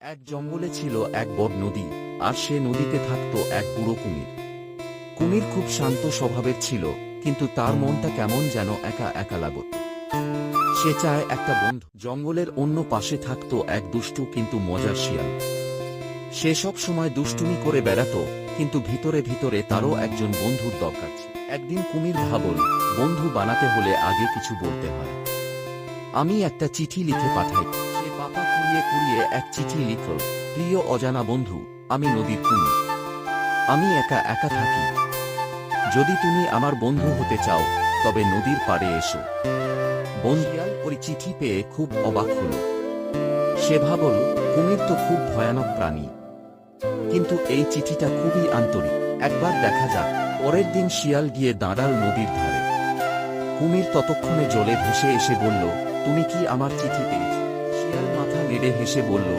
এক জঙ্গলে ছিল এক বড় নদী, আর সে নদীতে থাকত এক বুড়ো কুমির। কুমির খুব শান্ত স্বভাবের ছিল, কিন্তু তার মনটা কেমন যেন একা একা লাগত। সে চায় একটা বন্ধু। জঙ্গলের অন্য পাশে থাকত এক দুষ্টু কিন্তু মজার শিয়াল। সে সব সময় দুষ্টুমি করে বেড়াত, কিন্তু ভিতরে ভিতরে তারও একজন বন্ধুর দরকার ছিল। একদিন কুমির ভাবল, বন্ধু বানাতে হলে আগে কিছু বলতে হয়। আমি একটা চিঠি লিখে পাঠাই। সে পাতা কুড়িয়ে কুড়িয়ে এক চিঠি লিখল, প্রিয় অজানা বন্ধু, আমি নদীর কুমির। আমি একা একা থাকি। যদি তুমি আমার বন্ধু হতে চাও, তবে নদীর পাড়ে এসো। শিয়াল ওই চিঠি পেয়ে খুব অবাক হল। সে ভাবল, কুমির তো খুব ভয়ানক প্রাণী, কিন্তু এই চিঠিটা খুবই আন্তরিক। একবার দেখা যাক। পরের দিন শিয়াল গিয়ে দাঁড়াল নদীর ধারে। কুমির ততক্ষণে জলে ভেসে এসে বলল, তুমি কি আমার চিঠি পেয়েছ? শিয়াল মাথা নেড়ে হেসে বলল,